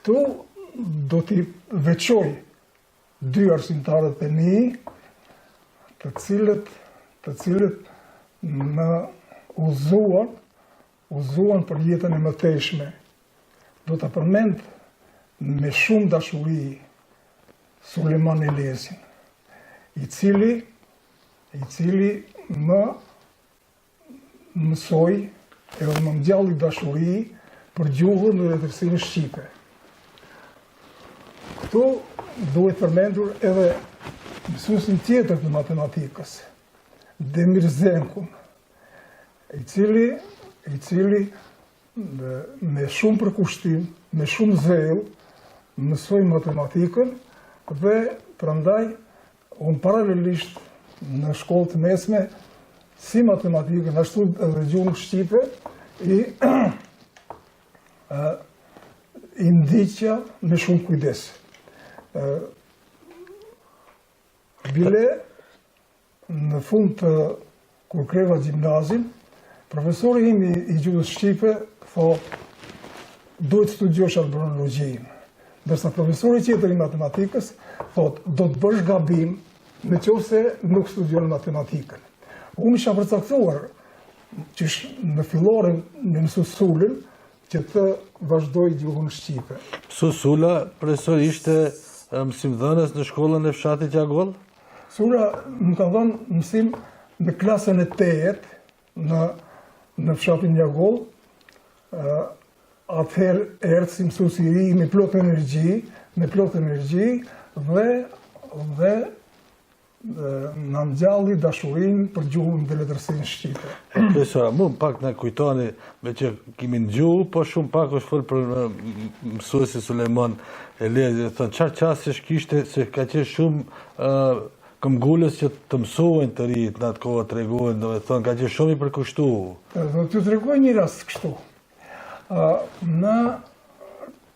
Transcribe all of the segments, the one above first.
Këtu do t'i veçoj 2 arsimtarët e mi, të cilët më uzuan për jetën e mëtejshme. Do të përmend me shumë dashuri Suleman Elesin, i cili më mësoi edhe më ngjalli dashuri për gjuhën dhe letërsinë shqipe. Këtu duhet përmendur edhe mësuesin tjetër të matematikës, Demir Zenkun, i cili me shumë përkushtim, me shumë zell, mësoi matematikën dhe prandaj unë paralelisht në shkollë të mesme si matematikën ashtu edhe gjuhën shqipe i ndiqja me shumë kujdes. Bile në fund të kur kreva gjimnazin, profesori im i gjuhës shqipe thotë, duhet studiosh albanologjin. Ndërsa profesori tjetër i matematikës thotë, do të bësh gabim nëse nuk studion matematikën. Unë isha përcaktuar që në filloren në mësus Sulën që të vazhdoj gjuhën shqipe. Mësus Sula, profesor, ishte mësimdhënës në shkollën e fshatit Gjagoll? Sula më ka dhënë mësim në klasën e 8 në fshatin Gjagoll. Atëherë erdhi si mësues i ri me plot energji dhe në ngjalli dashurinë për gjuhën dhe letërsinë shqipe. Profesor, mu pak na kujtoni me që kemi në gjuhë, po shumë pak është folë për mësuesi Suleman Elezi, thonë çfarë qasësh kishte se ka qenë shumë këmbgulës që të mësojnë të rinjt në atë kohë, tregojnë, do të thonë ka qenë shumë i përkushtuar. Do t'ju tregoj një rast kështu.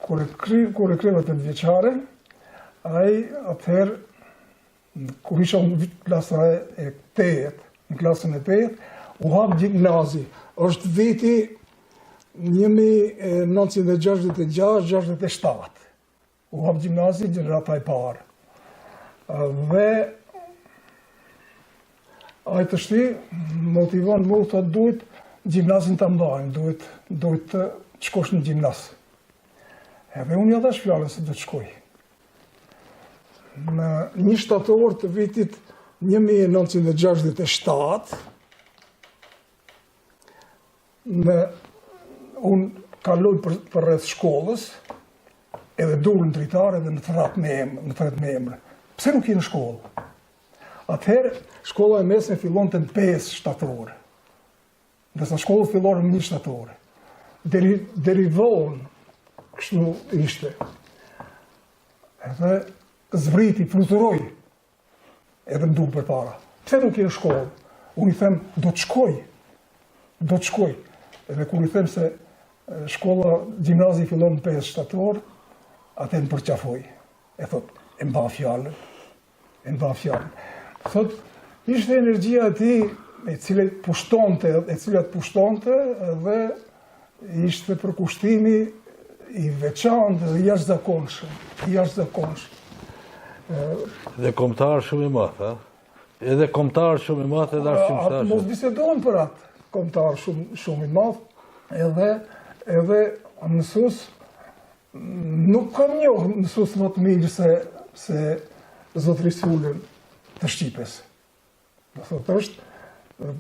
Kur e kreva të vjeçare, ai atëherë kur isha në klasën e 8, në klasën e 8, u hap gjimnazi. Është viti 1966-67. U hap gjimnazi gjenerata e parë. Dhe ai të shti motivon mu të duhet gjimnazin të mbajnë, duhet të shkosh në gjimnaz. Edhe unë ja dhash fjalën se do të shkoj. Në 1 shtator të vitit 1967, unë kaloj për rreth shkollës, edhe dul në dritar edhe në thret me emre. Pse nuk je në shkollë? Atëherë, shkolla e mesme fillon të në 5 shtator. Ndërsa shkolla fillon në 1 shtator. Derivon, kështu ishte. Edhe zbriti, fluturoj, edhe më duk për para. Pse nuk je në shkollë? Unë i them, do të shkoj. Edhe kur i them se shkolla gjimnazi fillon në 5 shtator, atë më përqafoj. E thot, e mba fjallën. Thot, ishte energjia e tij e cilat pushtonte dhe ishte përkushtimi i veçantë dhe jashtëzakonshëm. Dhe kombëtar shumë i madh, a? Edhe kombëtar shumë i madh edhe arsimtar. Mos bisedojmë për atë kombëtar shumë i madh, edhe mësues nuk kam njohur mësues më të mirë se zotëri Sulën të Shqipës. Do thotë është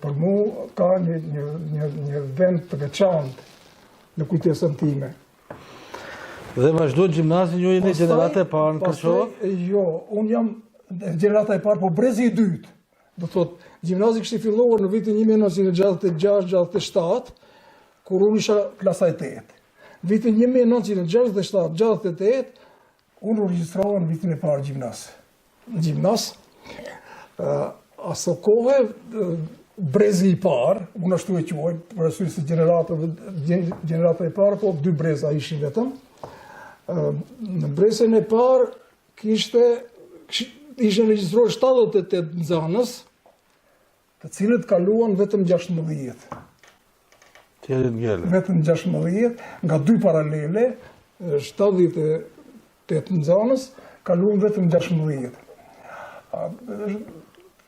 për mua ka një vend të veçantë në kujtesën time. Dhe vazhdo gjimnazin ju jeni gjenerata e parë në Kërçovë? Jo, unë jam gjenerata e parë, po brezi i dytë. Do thotë, gjimnazi kishte filluar në vitin 1966-67, kur unë isha klasa e 8. Vitin 1967-68, unë u regjistrova në vitin e parë gjimnaz. Në gjimnaz, aso kohë, brezi i parë, unë ashtu e quaj, për arsye se gjenerata e parë, po 2 breza ishin vetëm. Në brezën e parë ishte regjistruar 78 nxënës, të cilët kaluan vetëm 16. Vetëm 16, nga 2 paralele, 78 nxënës, kaluan vetëm 16.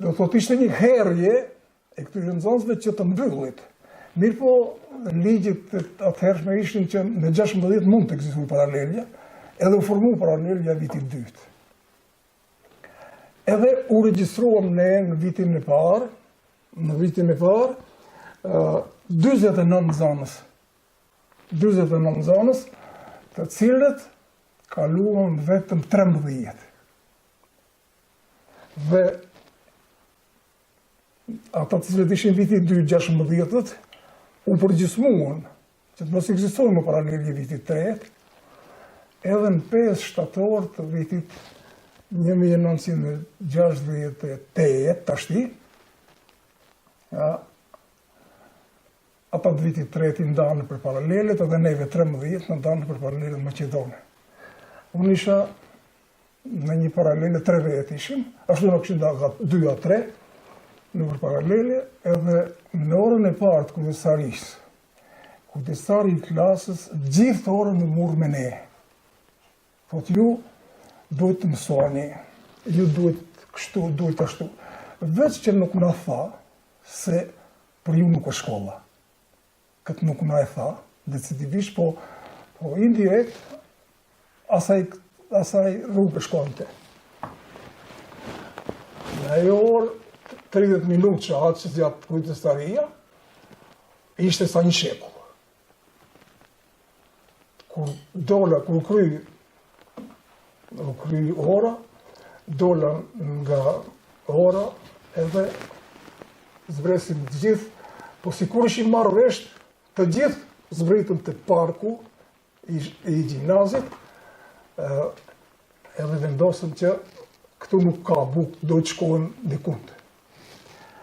Do thot ishte një herje e këtyre nxënësve që të mbyllit. Mirë po, ligjit atëhershme ishin që në 16 mund të ekzistojë paralelja, edhe u formu paralelja vitit dytë. Edhe u regjistruam ne në vitin e parë, 49 nxënës. 49 nxënës, të cilët kaluan vetëm 13. Dhe ata të cilët ishin vitin 2-16, u përgjysmuan që të mos ekzistojë më paralelje vitit 3, edhe në 5 shtator të vitit 1968 tashti, ata të vitit 3 ndanë për paralelet, edhe neve 13 në ndanë për paralelet Maqedone. Unë isha në një paralele 3 vetë ishim, ashtu në këshin daga 2-3 në për paralele, edhe në orën e partë kujdesarisë, kujdesari i klasës gjithë orën në murë me ne. Thot ju duhet të mësoni, ju duhet kështu, duhet ashtu. Veç që nuk na tha se për ju nuk është shkolla. Këtë nuk na e tha, decisivisht, po indirekt asaj rrugë shkonte. Në ajo orë 30 minutë që atë që zjatë kujdestaria, ishte sa një shekull. Kur kry ora, dola nga ora, edhe zbresim të gjithë, po si kur ishim marrë vesh, të gjithë zbritëm të parku i gjimnazit, edhe vendosëm që këtu nuk ka bukë, do të shkohen dikund.